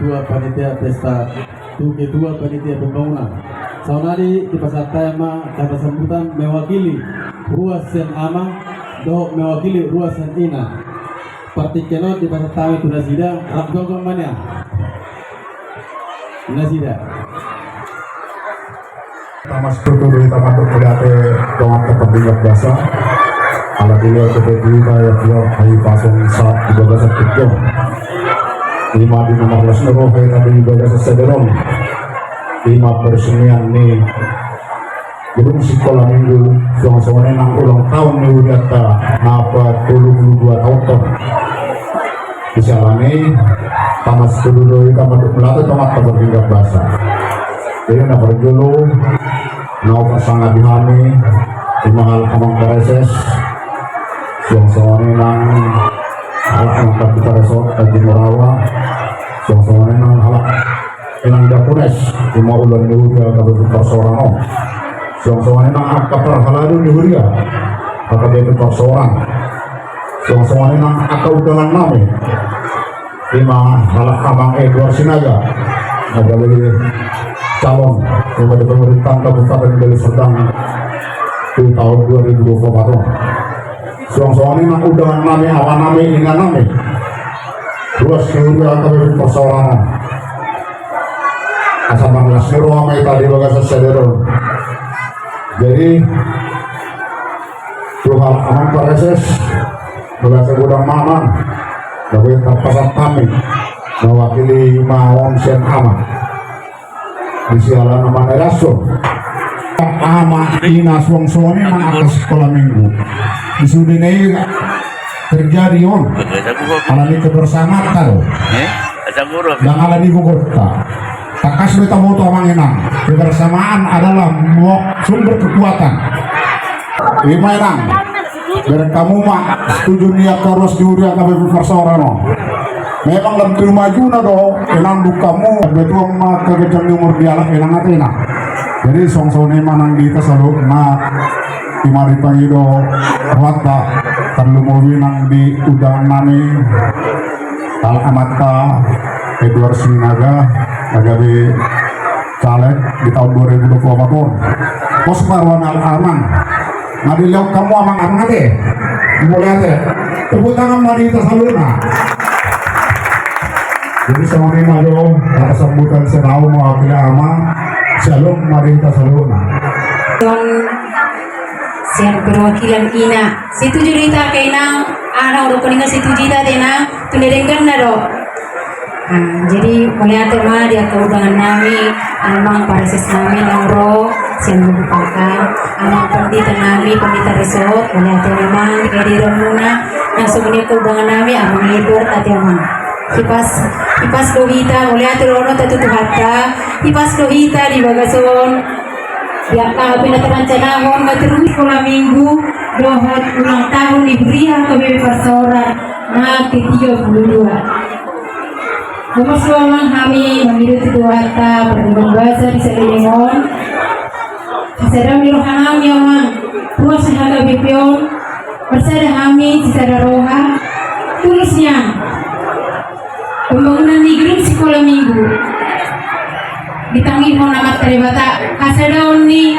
Ketua Panitia Pesta, Ketua Panitia Pembangunan. Saunari di Pasar Tayama kata sambutan mewakili Ruas Sen Amang, do mewakili Ruas Sen Ina. Partikelot di Pasar Tayama itu Nasida, Rabdogong mana? Nasida. Tamas tutur tamat berkeliate doang kepentingan biasa. Ala dia kepentingan ya dia hai pasong sa ibadah sekejong. 5 di 15 nero hai tadi ibadah sederong. 5 persenian nih belum sekolah minggu soalnya nang ulang tahun nih udah napa 22 tahun bisa nih tamas dulu tamat berkeliate tamat kepentingan biasa. Jadi nak berjulu, nak pasangan dihami, di mahal kamang kareses, suang-suangnya nang halak yang kita resort di Morawa, suang-suangnya nang halak yang dapunes, di mau ulang dihuria kabupaten Sorano, suang-suangnya nang akapar haladu dihuria, kabupaten Sorano, suang-suangnya nang akau dengan nami, di halak kamang Edward Sinaga, ada lagi calon kepada pemerintahan Kabupaten Deli Serdang di tahun 2024. Suang-suang ini nak undangan nami, awan nami, ingat nami. Ruas kemudian kami persoalan. Asal banglas niruang may tadi bagas sederon. Jadi Tuhan aman pareses bagas gudang maman. Tapi terpasat kami mewakili Mawon Sen Aman. Disialan nama Neraso ama ina suang-suangnya nang atas sekolah minggu disudinai terjadi on alami kebersamaan karo dan alami gugurta takas beta moto amanginang kebersamaan adalah sumber kekuatan imainang biar kamu mah setuju niat terus diuria kami persorano. Memang lebih maju na do, enang dukamu betul mah kegejang umur dialah enang atena. Jadi songsone manang kita selalu na imari pangido wata terlalu mobil nang di udang nami tal amata Edward Sinaga agabe caleg di tahun 2024. Pos Marwan Al-Aman. Ngadilaw kamu amang-amang ate. Mulai ate. Tepuk tangan mari kita saluna. Jadi sama ini malu kata sambutan senau mewakili ama shalom mari kita saluna. Siang perwakilan ina situ jurita kainang anak udah kuningan situ jita dena tunderengkan nado. Jadi melihat tema dia keudangan nami amang pareses nami nangro siang bukakan amang pendita nami pendita resort melihat memang di romuna langsung ini keudangan nami amang libur ati amang. Hipas lohita mulai aturono tatu tuhata hipas lohita di bagason ya pinatarancanahon ngaterus sekolah minggu dohot ulang tahun ibria kami persoran na ke-32 Bumaswamang kami memilih tuhata berkembang bahasa di Selilingon sedang dirohang yang puas haga bipion bersada kami di Sadaroha tulisnya pembangunan negeri sekolah minggu ditangi mau nama teribata kasadaun ni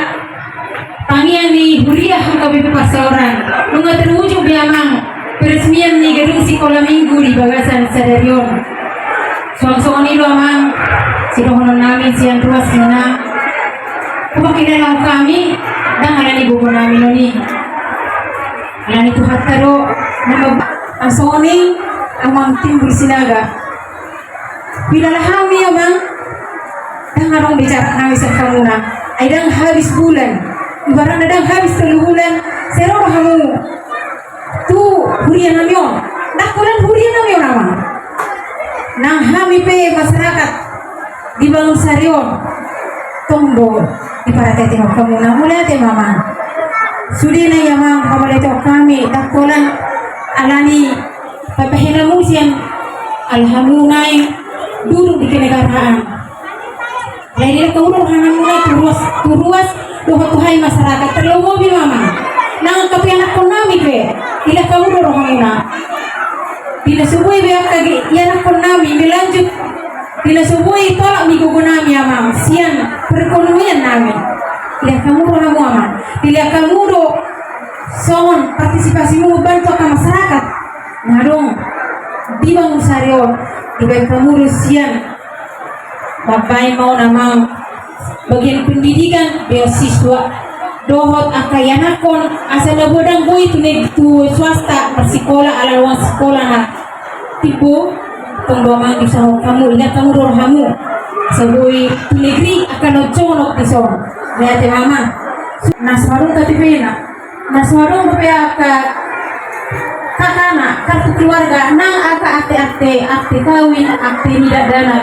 tangian ni huriah KBP Pasaran mengatur wujud biamang peresmian negeri sekolah minggu di Bagasan Sadarion soang-soang ni amang sidohonon namin siang ruas na kumakilalang kami dan ala ni buko namin noni ala ni tuhat taro ang soang ni amang timbul Sinaga bila kami abang dengarong bicara kami sekamuna aidang habis bulan ibarat nadang habis 3 bulan serong kamu tu hurian namyon nakulan hurian namyon amang nang kami pe masyarakat dibangun sarion tombo di paratete kamu na mulai te mama sudi na yamang kamalito kami takulan alani papahina musian alhamunay dulu di kenegaraan. Lainnya kaulah hangan mulai turuas doa-doa masyarakat terlalu mama. Nang tapi anak konami pe, tidak kaulah rohamuna. Bila subuh biar kagi, ya anak konami dilanjut Bila sebuah tolak minggu nami amang sian perekonomian nami. Bila kamu rohamu amang, bila kamu do son partisipasimu bantu ke masyarakat, ngadong di bangun sarion, bila kamu do sian babai mau namang bagian pendidikan beasiswa dohot akayanakon asal bodang boy tu swasta bersikola ala ruang sekolah na tipu pengdomang di sana kamu ingat kamu rohamu sebui tu negeri akan ojonok di sana lihat mama naswarung tapi pena naswarung tapi kakana kartu keluarga nang akte kawin akte tidak dana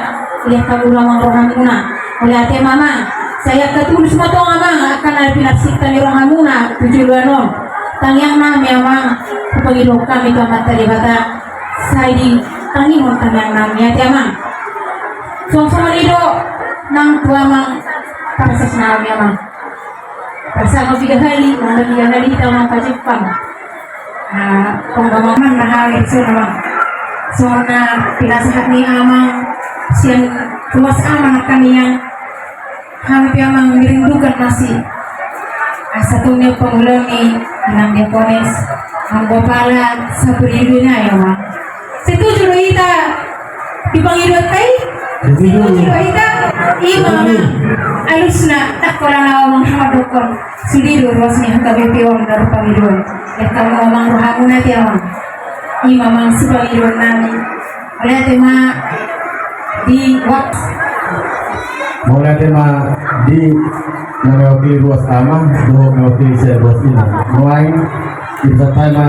lihat kamu lamang rohamu na lihat mama saya ketulis matong amang akan ada pinaksiktan ni rohamuna tujuan tangyang nami amang pagilok kami ka matali bata saya di tangingon tangyang nami ati amang song-songan ido nang tuamang para sa sinami amang bersama 3 hari mga 3 hari ito mga kajipang panggamang nahali so namang so na pinasahat ni amang siyan tumas amang na kaniyang kami memang merindukan masih satunya pengulangi enam diakonis anggopala sapuridunya ya mak setuju kita dipanggil kai setuju kita imam alusna tak orang ngomong sama dokter sudiru rosnya KBPO dari panggilan ya kamu ngomong rohamuna tiama imam sebagai nami oleh tema di waktu mulai tema di mewakili ruas amang do mewakili saya ruas ini mulai kita tema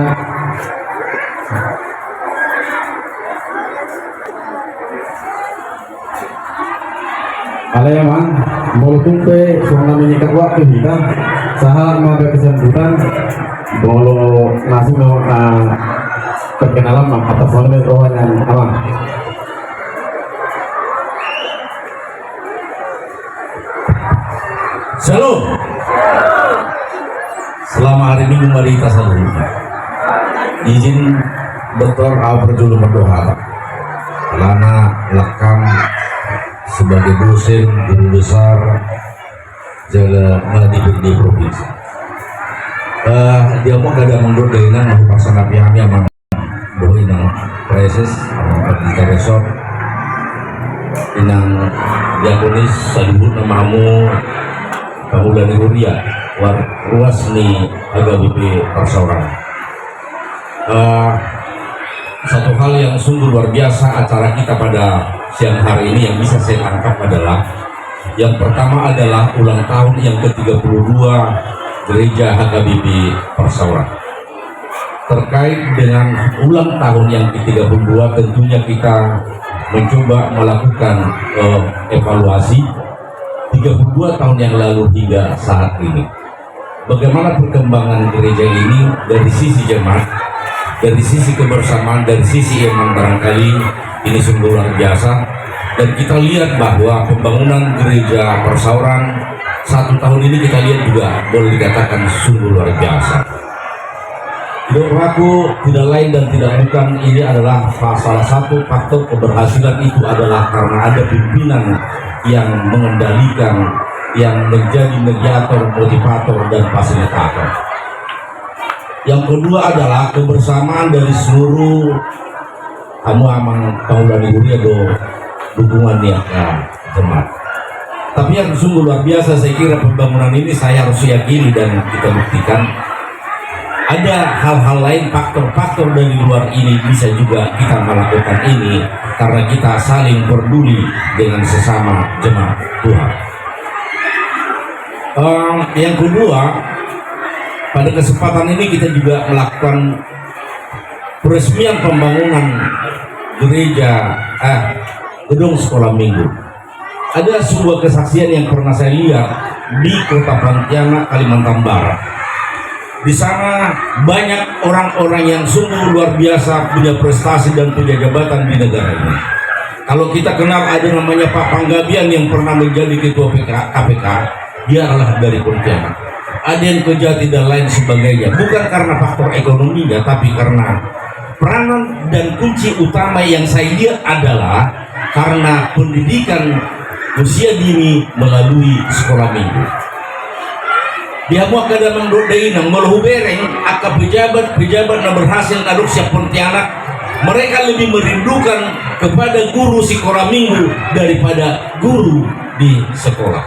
ada yang mang molutung pe soalnya menyikat waktu kita saha maga kesambutan bolo nasi mau perkenalan mang atas soalnya rohnya amang. Shalom. Selama hari Minggu mari kita selalu izin Dr. Albert dulu berdoa. Lana lekam sebagai dosen guru besar jaga Madiun di provinsi. Dia mau kada mundur dari nang paksana pihaknya mang doa inang preses kita besok inang diakonis saluhut namamu kamu dari Huria ruas nih AKBP Persauran. Satu hal yang sungguh luar biasa acara kita pada siang hari ini yang bisa saya tangkap adalah yang pertama adalah ulang tahun yang ke-32 Gereja AKBP Persauran. Terkait dengan ulang tahun yang ke-32 tentunya kita mencoba melakukan evaluasi 32 tahun yang lalu hingga saat ini. Bagaimana perkembangan gereja ini dari sisi jemaat, dari sisi kebersamaan, dari sisi iman barangkali ini sungguh luar biasa. Dan kita lihat bahwa pembangunan gereja Persauran 1 tahun ini kita lihat juga boleh dikatakan sungguh luar biasa. Hidup aku tidak lain dan tidak bukan ini adalah salah satu faktor keberhasilan itu adalah karena ada pimpinan yang mengendalikan, yang menjadi mediator, motivator, dan fasilitator. Yang kedua adalah kebersamaan dari seluruh kamu amang Paulani Huria dukungannya jemaat. Tapi yang sungguh luar biasa saya kira pembangunan ini saya harus yakini dan kita buktikan ada hal-hal lain, faktor-faktor dari luar ini bisa juga kita melakukan ini karena kita saling peduli dengan sesama jemaat Tuhan. Yang kedua, pada kesempatan ini kita juga melakukan peresmian pembangunan gereja gedung sekolah minggu. Ada sebuah kesaksian yang pernah saya lihat di Kota Pontianak, Kalimantan Barat. Di sana banyak orang-orang yang sungguh luar biasa punya prestasi dan punya jabatan di negara ini. Kalau kita kenal ada namanya Pak Panggabian yang pernah menjadi ketua KPK, dia adalah dari Pontianak. Ada yang Kejati dan lain sebagainya. Bukan karena faktor ekonominya, tapi karena peranan dan kunci utama yang saya lihat adalah karena pendidikan usia dini melalui sekolah minggu. Dia mau kada menggodai nang meluhu bereng aka pejabat na berhasil naduk siap Pontianak, mereka lebih merindukan kepada guru sekolah minggu daripada guru di sekolah.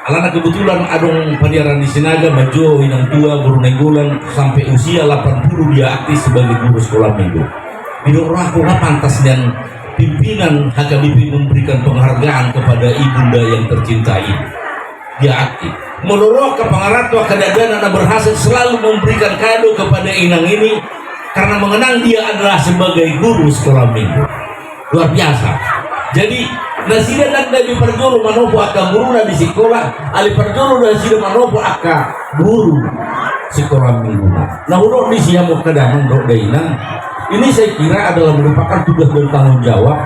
Alana kebetulan adong padiaran di Sinaga majo inang tua guru negulan sampai usia 80 dia aktif sebagai guru sekolah minggu. Bidok aku pantas dan pimpinan HKBP memberikan penghargaan kepada ibunda yang tercinta ini. Dia aktif. Menurut ke pengaratu kadadana berhasil selalu memberikan kado kepada inang ini karena mengenang dia adalah sebagai guru sekolah minggu. Luar biasa. Jadi nasida nak dari perjuru manopo aka guru di sekolah, ali perjuru nasida manopo aka guru sekolah minggu. Nah udah di siang mau kedaman dok dainang. Ini saya kira adalah merupakan tugas dan tanggung jawab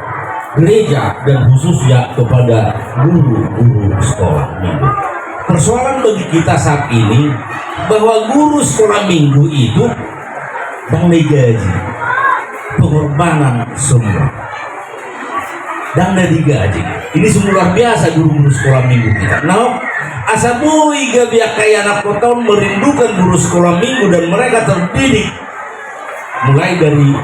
gereja dan khususnya kepada guru-guru sekolah minggu. Persoalan bagi kita saat ini bahwa guru sekolah minggu itu banggai gaji, pengorbanan semua. Dan dari gaji ini semua luar biasa guru-guru sekolah minggu kita. Nah, asabui gabiak kayak anak kota merindukan guru sekolah minggu dan mereka terdidik mulai dari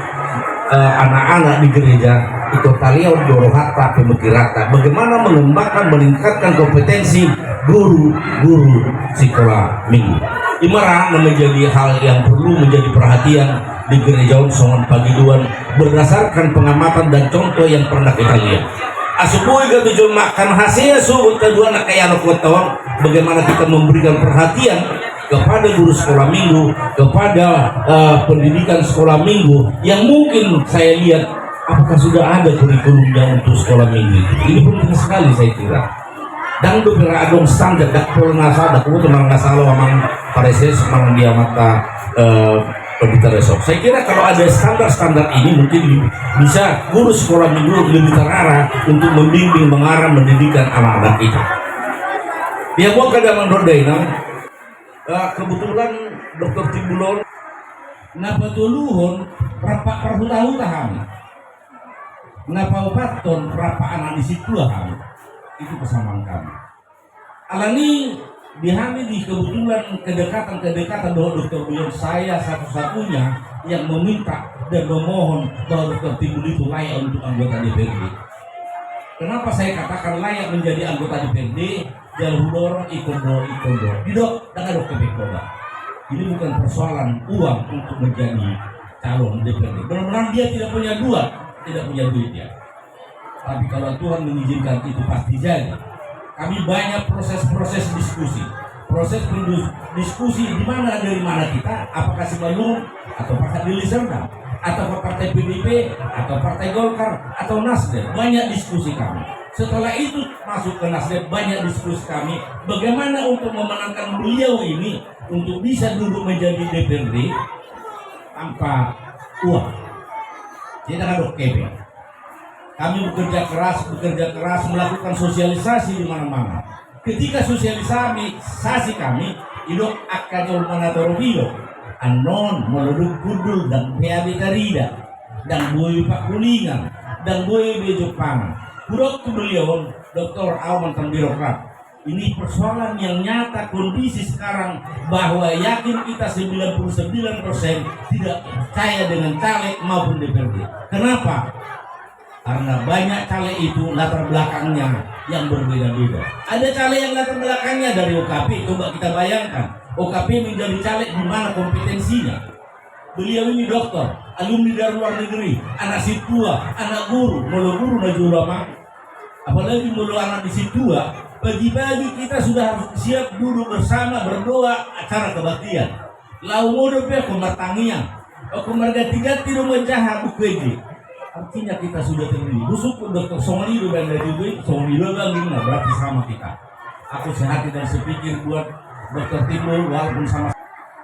anak-anak di gereja itu taliau dorohata pemikirata bagaimana mengembangkan meningkatkan kompetensi guru-guru sekolah minggu. Imarah menjadi hal yang perlu menjadi perhatian di gereja Songon Pagiduan berdasarkan pengamatan dan contoh yang pernah kita lihat. Asubuhi gak makan hasil subut kedua anak kayak anak kota bagaimana kita memberikan perhatian kepada guru sekolah minggu, kepada pendidikan sekolah minggu yang mungkin saya lihat apakah sudah ada kurikulumnya untuk sekolah minggu itu. Ini penting sekali saya kira. Dan beberapa adong standar dak polnasa dak teman ngasalo amang pareses mang dia mata pendeta resok. Saya kira kalau ada standar-standar ini mungkin bisa guru sekolah minggu lebih terarah untuk membimbing mengarah mendidikan anak-anak kita. Dia mau kada mendodainang kebetulan Dr. Timbulon napa tuluhon berapa perhuta-huta kami napa upaton berapa anak di situ kami itu kesamaan kami alani dihami di kebetulan kedekatan bahwa Dr. Buyon saya satu-satunya yang meminta dan memohon bahwa Dr. Timbul itu layak untuk anggota DPRD. Kenapa saya katakan layak menjadi anggota DPRD? Jalur ikondo didok dengan dok kebekoda. Ini bukan persoalan uang untuk menjadi calon DPRD. Benar-benar dia tidak punya duit ya. Tapi kalau Tuhan mengizinkan itu pasti jadi. Kami banyak proses diskusi di mana dari mana kita, apakah Simalungun atau Partai Serdang atau Partai PDIP atau Partai Golkar atau Nasdem. Banyak diskusi kami. Setelah itu masuk ke Nasdem, banyak diskusi kami bagaimana untuk memenangkan beliau ini untuk bisa duduk menjadi DPRD tanpa uang. Kita kan kebe. Kami bekerja keras melakukan sosialisasi di mana-mana. Ketika sosialisasi kami idok akan ulmanator video anon meluduk kudul dan PAB Tarida dan boy Pak Kuningan dan boy Bejopang. Buruk tu beliau Dr. Auman birokrat. Ini persoalan yang nyata kondisi sekarang bahwa yakin kita 99% tidak percaya dengan caleg maupun DPRD. Kenapa? Karena banyak caleg itu latar belakangnya yang berbeda-beda. Ada caleg yang latar belakangnya dari OKP, coba kita bayangkan. OKP menjadi caleg di mana kompetensinya. Beliau ini dokter, alumni dari luar negeri, anak situa, anak guru, mulu guru dan ulama. Apalagi mulu anak di situa, pagi-pagi kita sudah harus siap duduk bersama berdoa acara kebaktian. Lau modo pe komartangian, komarga tiga tidak menjahat bukweji. Artinya kita sudah terdiri. Busuk Dr. Songonido dan dari Songonido bagaimana berarti sama kita. Aku sehati dan sepikir buat Dr. Timbul walaupun sama.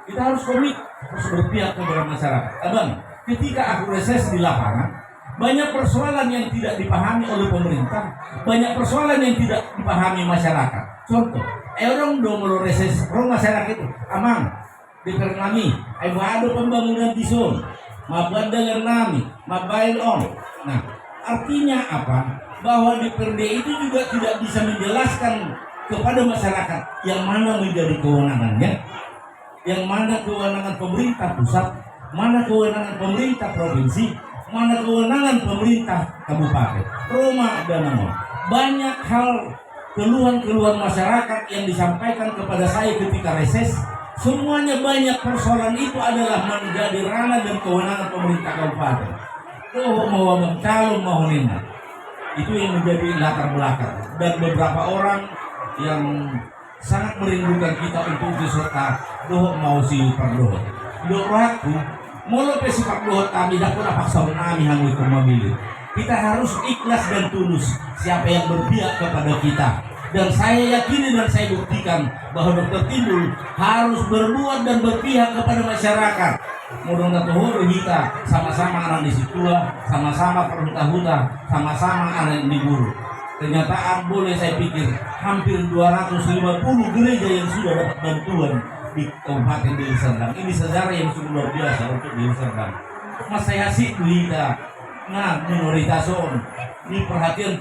Kita harus komit, harus berpihak kepada masyarakat. Abang, ketika aku reses di lapangan, banyak persoalan yang tidak dipahami oleh pemerintah, banyak persoalan yang tidak dipahami masyarakat. Contoh, orang dong reses, orang masyarakat itu, amang, di kami, ada pembangunan di zon. Mabuat dengan nami, mabail on. Nah, Artinya apa? Bahwa DPRD itu juga tidak bisa menjelaskan kepada masyarakat yang mana menjadi kewenangannya, yang mana kewenangan pemerintah pusat, mana kewenangan pemerintah provinsi, mana kewenangan pemerintah kabupaten, Roma dan Namon. Banyak hal keluhan-keluhan masyarakat yang disampaikan kepada saya ketika reses, semuanya banyak persoalan itu adalah menjadi ranah dan kewenangan pemerintah kabupaten. Mau calon mau nina. Itu yang menjadi latar belakang, dan beberapa orang yang sangat merindukan kita untuk diserta doh mau si perdoh doh raku mau si perdoh kami dapat paksa kami hangi memilih. Kita harus ikhlas dan tulus siapa yang berpihak kepada kita, dan saya yakini dan saya buktikan bahwa Dr. Timbul harus berbuat dan berpihak kepada masyarakat. Mudah-mudahan kita sama-sama anak di situa, sama-sama perhuta-huta, sama-sama anak di guru. Kenyataan boleh saya pikir hampir 250 gereja yang sudah dapat bantuan di Kabupaten Deli Serdang. Ini sejarah yang cukup luar biasa untuk Deli Serdang. Mas saya sih kita, nah minoritas ini perhatian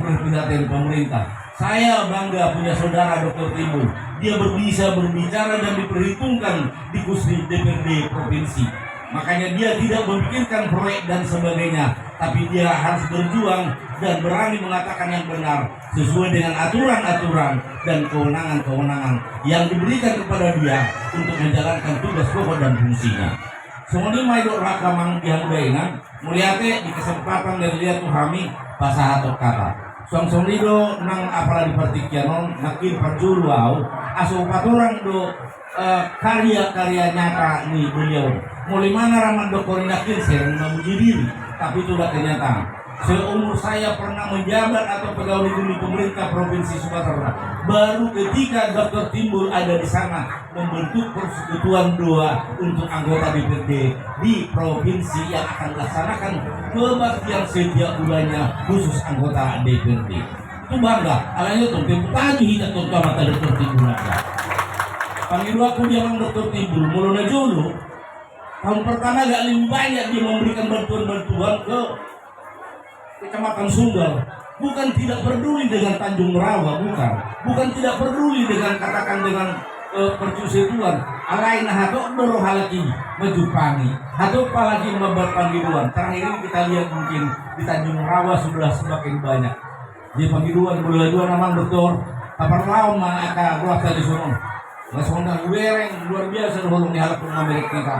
pemerintah. Saya bangga punya saudara Dr. Timbul. Dia bisa berbicara dan diperhitungkan di kursi DPRD provinsi. Makanya dia tidak memikirkan proyek dan sebagainya, tapi dia harus berjuang dan berani mengatakan yang benar sesuai dengan aturan-aturan dan kewenangan-kewenangan yang diberikan kepada dia untuk menjalankan tugas pokok dan fungsinya. Semuanya maidok rakamang yang udainan muliate di kesempatan dari lihat tuhami pasah atau kata. Song lido nang apalagi partikianon makin perjuru aso paturang do karya-karya nyata nih beliau. Mulai mana Raman Dokorinakin saya memuji diri, tapi itu sudah kenyataan. Seumur saya pernah menjabat atau pegawai tinggi pemerintah Provinsi Sumatera, baru ketika Dr. Timbul ada di sana membentuk persekutuan doa untuk anggota DPRD di provinsi yang akan melaksanakan kebaktian setiap bulannya khusus anggota DPRD. Itu bangga, alanya tuh tadi kita tuh mata Dr. Timbul aja. Panggil aku dia Dr. Timbul, mulai dulu. Tahun pertama gak lebih banyak dia memberikan bantuan-bantuan ke Kecamatan Sunggal. Bukan tidak peduli dengan Tanjung Merawa, bukan tidak peduli dengan katakan dengan percusian. Alain hato doro halaki mejupangi, hato apalagi membuat panggiluan. Terakhir ini kita lihat mungkin di Tanjung Merawa sudah semakin banyak. Di panggiluan dua nama dokter, kapan lawan maka ruas dari sunung. Masukkan wereng luar biasa dulu di halap Amerika kita.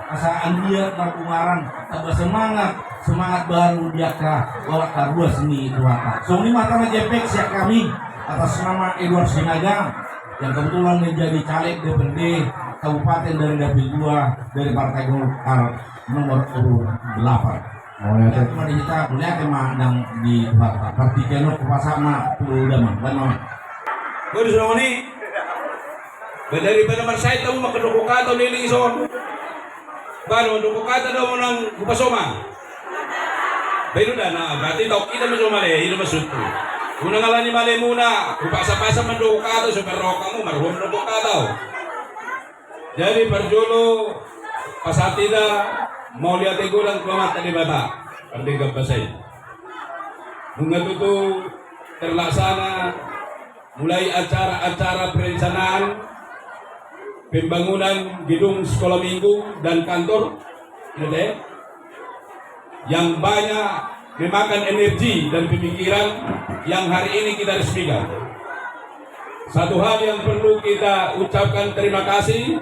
Asaan dia perkumaran tambah semangat baru dia bawa karua seni ruata. So ini mata jepek siap kami atas nama Edward Sinaga yang kebetulan menjadi caleg DPRD Kabupaten dari Dapil 2 dari Partai Golkar nomor urut 8. Oh ya, cuma di kita lihat emang di partai Kenok Kupasama Pulau Damang. Benar. Gue disuruh ini dari pada saya tahu makan atau niling ison. Baru dukukata daw mo ng kupasoma. Pero na berarti tau kita masuk mali, ilo masuto. Una nga lang ni mali muna, kupasa-pasa man dukukata, super roka mo, marhum dukukata. Jadi perjulo pasatida mau lihat iguran kemat di bata. Perdiga pasay. Bunga tutu terlaksana mulai acara-acara perencanaan pembangunan gedung sekolah minggu dan kantor yang banyak memakan energi dan pemikiran yang hari ini kita resmikan. Satu hal yang perlu kita ucapkan terima kasih,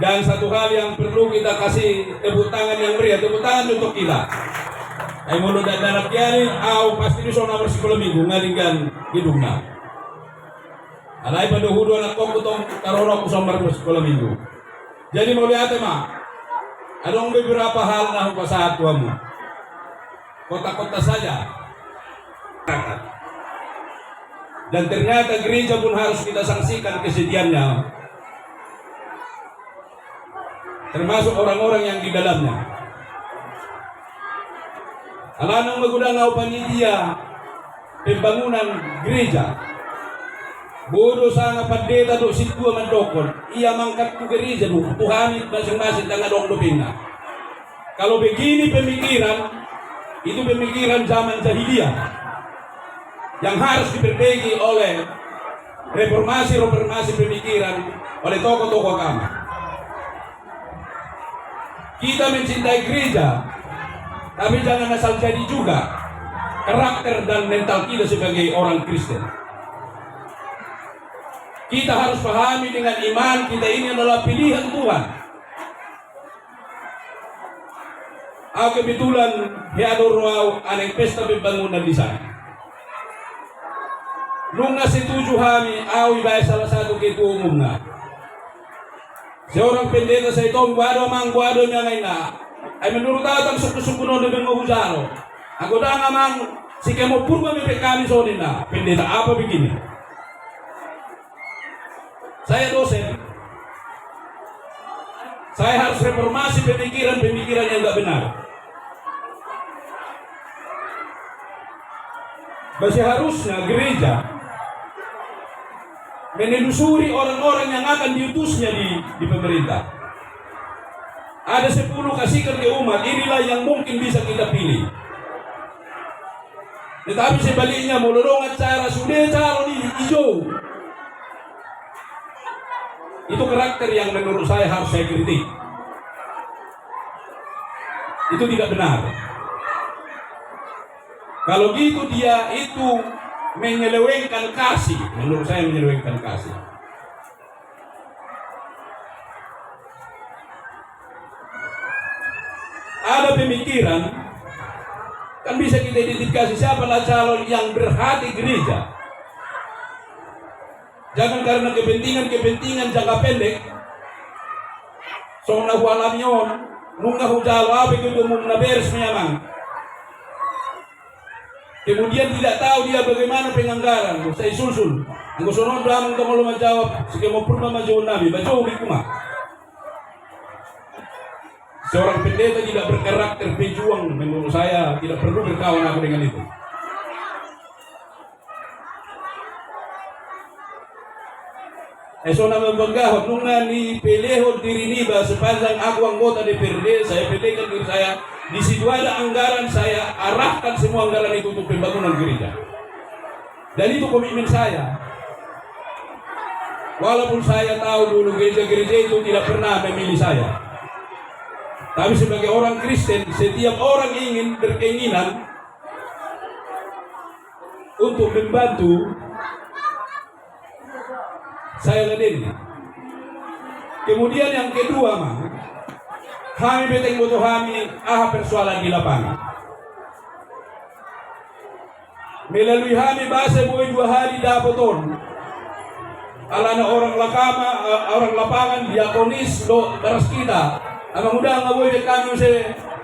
dan satu hal yang perlu kita kasih tepuk tangan yang meriah, tepuk tangan untuk kita. Ay mulo dan danak yari, pasti bisa nomor sekolah minggu ngalinggan gedungnya. Alay pada hudu anak kong kutong karorok kusombar mo sekolah minggu. Jadi mau lihat ma, ada beberapa hal na pasahat tuamu. Kota-kota saja. Dan ternyata gereja pun harus kita sanksikan kesedihannya. Termasuk orang-orang yang di dalamnya. Alanang magudang panitia pembangunan gereja. Bodo sana pandeta do situa mandokon, ia mangkat ku gereja do, Tuhan masing-masing dengan dong dopina. Kalau begini pemikiran, Itu pemikiran zaman jahiliyah yang harus diperbaiki oleh reformasi pemikiran oleh tokoh-tokoh agama. Kita mencintai gereja, tapi jangan asal jadi juga karakter dan mental kita sebagai orang Kristen. Kita harus pahami dengan iman kita ini adalah pilihan Tuhan. Kebetulan hiador raw aneng pesta pembangunan di sana. Nung setuju kami, iba salah satu ketua umum na. Seorang pendeta sa ito, guado niya ngayon na, ay menurut atang suku-suku noon na mengujaro. Ako dah ngamang, si kemo purba mipik kami sonin na, pendeta apa begini? Saya dosen, saya harus reformasi pemikiran yang enggak benar. Masih harusnya gereja menelusuri orang-orang yang akan diutusnya di pemerintah. Ada 10 kasihkan ke umat, inilah yang mungkin bisa kita pilih. Tetapi sebaliknya mololong acara sudah calon hijau. Itu karakter yang menurut saya harus saya kritik. Itu tidak benar. Kalau gitu dia itu menyelewengkan kasih, menurut saya menyelewengkan kasih. Ada pemikiran, kan bisa kita identifikasi siapalah calon yang berhati gereja. Jangan karena kepentingan jangka pendek, song nahualam yon, nungga hujalo apa itu mungna beres menyamang. Kemudian tidak tahu dia bagaimana penganggaran. Saya susul. Ang gusto nun bramang ito mo lumajawab. Sige mo purna majawab namin. Majawab kuma. Seorang pendeta tidak berkarakter pejuang. Menurut saya tidak perlu berkawan aku dengan itu. So na membangga, nung nipilihod diri niba sepanjang aku anggota DPRD, saya pilihkan diri saya. Di situ ada anggaran, saya arahkan semua anggaran itu untuk pembangunan gereja. Dan itu komitmen saya. Walaupun saya tahu dulu gereja-gereja itu tidak pernah memilih saya. Tapi sebagai orang Kristen, setiap orang ingin berkeinginan untuk membantu, saya ladeni. Kemudian yang kedua, kami beteng butuh kami persoalan di lapangan. Melalui kami bahasa buhay 2 hari dapoton. Alana orang lapangan, diakonis, baras kita. Ang muda nga buhay kami sa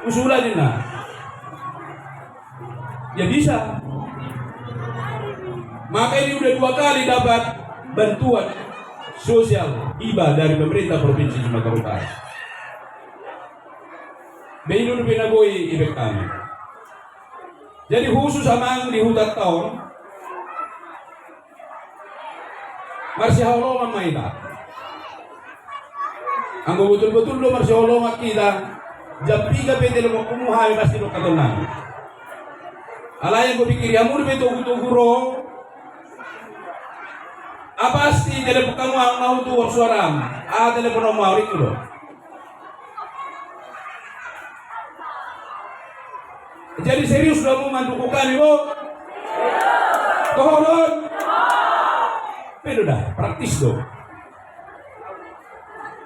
usulan din na. Ya bisa. Maka ini udah 2 kali dapat bantuan sosial hibah dari pemerintah Provinsi Sumatera Utara. Beino pinagoy ibig kami. Jadi khusus amang di hutat taon, marsiholongan maita. Ang betul-betul lo marsiholongan kita, jampi ka pwede lo kumuhay pasti lo katunan. Alayang ko pikir, amun beto guro, pasti telepon kamu ang nahutuwar suaram, telepon ang maurik ko lo. Jadi serius sudah mau mandukukan ibu? Tohon? Pero dah, praktis do.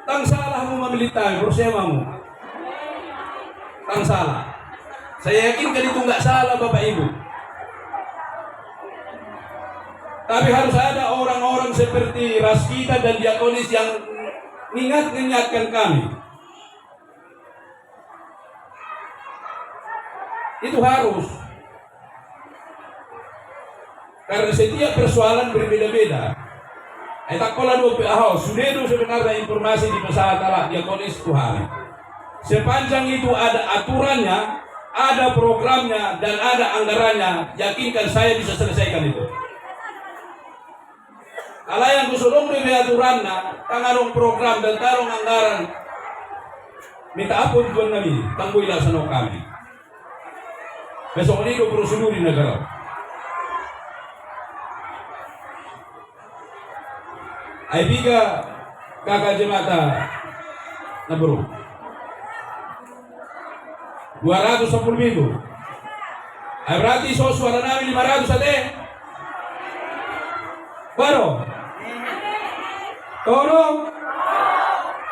Tang salah mo mamilitan, prosema mo. Tang salah. Saya yakin kan itu nggak salah Bapak Ibu. Tapi harus ada orang-orang seperti Raskita dan Diakonis yang mengingatkan kami. Itu harus. Karena setiap persoalan berbeda-beda. Tak kola dua PAH, sudah itu sebenarnya informasi di pesawat Diakonis Tuhan. Sepanjang itu ada aturannya, ada programnya, dan ada anggarannya, yakinkan saya bisa selesaikan itu. Kalau yang kusulong lebih aturannya, tangarong program dan tarong anggaran, minta ampun Tuhan kami, tangguh ilasan kami. Besok ini 20 di negara. Ay biga kakak jemata na bro. 210,000. Ay berarti so suara namin 500 ate. Baro. Tolong.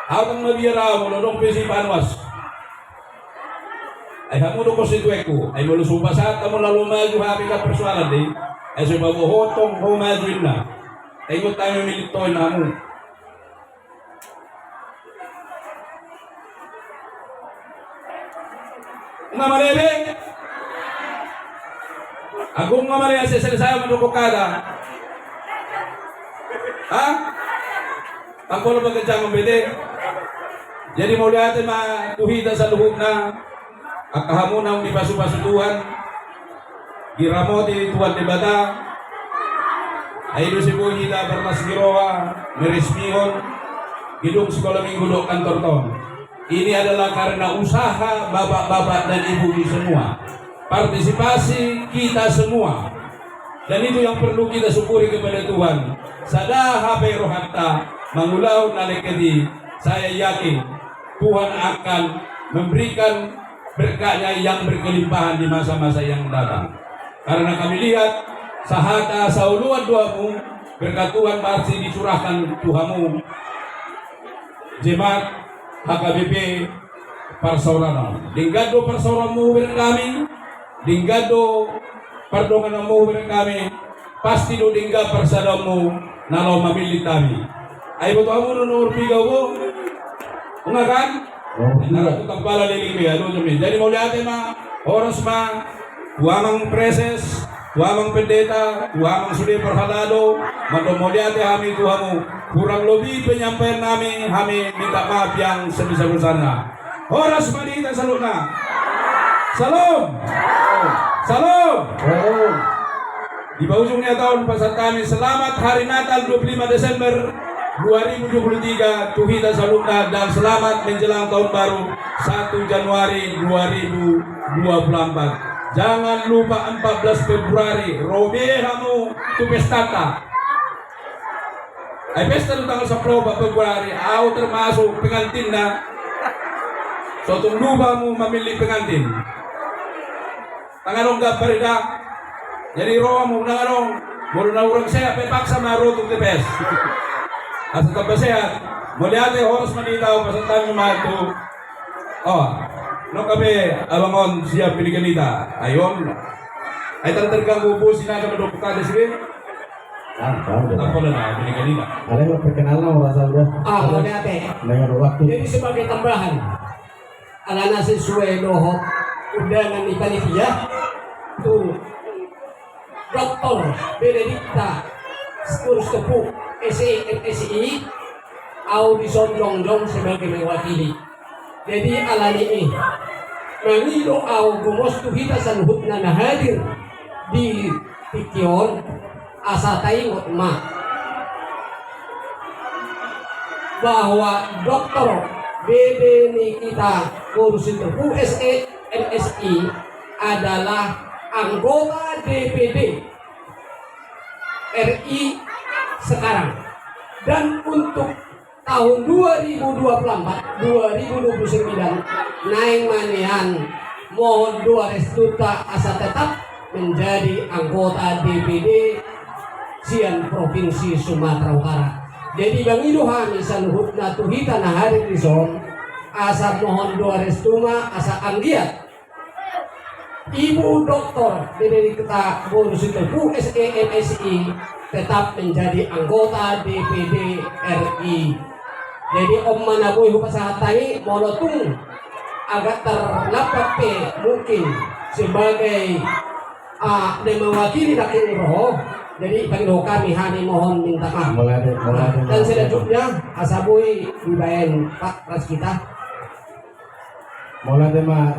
Atang nabiyara mo nung pisi panwas. Ay hamuno ko si tuweko. Ay malusubasat ka mo na lumaju habi ka persoalan di. Ay so mabuhotong humajuin na. Ay mo tayo militoy na mo. Nga marebe. Agong nga marebe sa salisayo manukukada. Ha? Pagkulo ba kadyang umbede? Jadi mau lihat matuhida sa luhog na at kahamunang di pasu-pasutuhan giramoti tuan di bata ay do si Buhida Bernas Giroa meresmihon gidung sekolah minggu dok kantor ton. Ini adalah karena usaha bapak-bapak dan ibu semua, partisipasi kita semua, dan itu yang perlu kita syukuri kepada Tuhan. Sadaha rohanta mangulau nalekedi, saya yakin Tuhan akan memberikan berkahnya yang berkelimpahan di masa-masa yang datang. Karena kami lihat sahata sauluan duamu berkat Tuhan pasti dicurahkan Tuhanmu jemaat HKBP Parsaurana. Dinggado Parsauramu berkat kami, dinggado pardonganmu berkat kami, pasti do dingga persadamu nalo mamili kami. Ay beto amo no urpigaw mo. Ungakan? Naratutang pala liling mi ano dumi. Jadi mau lihat ma oras ma tuamang preses, tuamang pendeta, tuamang sudi perhalado, mando mau lihat kami tuamu. Kurang lebih penyampaian kami minta maaf yang sebesar-besarnya. Oras manita saluna. Salam. Salam. Di ujungnya tahun pasal kami selamat hari Natal 25 Desember 2023 Tuhita Saluna dan selamat menjelang tahun baru 1 Januari 2024. Jangan lupa 14 Februari Robehamu tu pestata. Ay pesta ng tanggal 10 Februari ako termasuk pengantin na. So tung lupa mo mamili pengantin. Tanganong gabarida. Jadi roa mo nanganong muro na urang saya pepaksa maro tung tepes. Asa tabasehat, muliate horas manitaw pasantang mato. Oh, no kami abangon siya piliganita. Ayon. Ay tantargang ubusin na kami dokukada sige. Tahu Apa na piliganita. Ada yang perkenalan orang udah. Muliate. Dengan waktu. Jadi sebagai tambahan, alana sesuai dohot undangan di panitia itu Dr. Benedikta Skurstepu SEMSI Audison Jongjong sebagai mewakili. Jadi alani ini mangilo au gumos tuhita sanhutna na hadir di Pikion asatai ngotma bahwa Dr. BD Nikita Kurusitepu SEMSI adalah anggota DPD RI sekarang, dan untuk tahun 2024-2029 naik manian mohon dua restuta asa tetap menjadi anggota DPD Sian Provinsi Sumatera Utara. Jadi Bang Iluhani sanuhutna tuhita na hari rison asa mohon dua restuma asa anggiat Ibu Dr. Benedikta Kurusitepu SEMSI tetap menjadi anggota DPD RI. Jadi Om Manaboy Hupasahatani molotung agak terlapat mungkin sebagai mewakili rakyat roh. Jadi bagi kami hani mohon minta maaf. Dan selanjutnya Asaboy dibayar Pak Ras kita. Mulai tema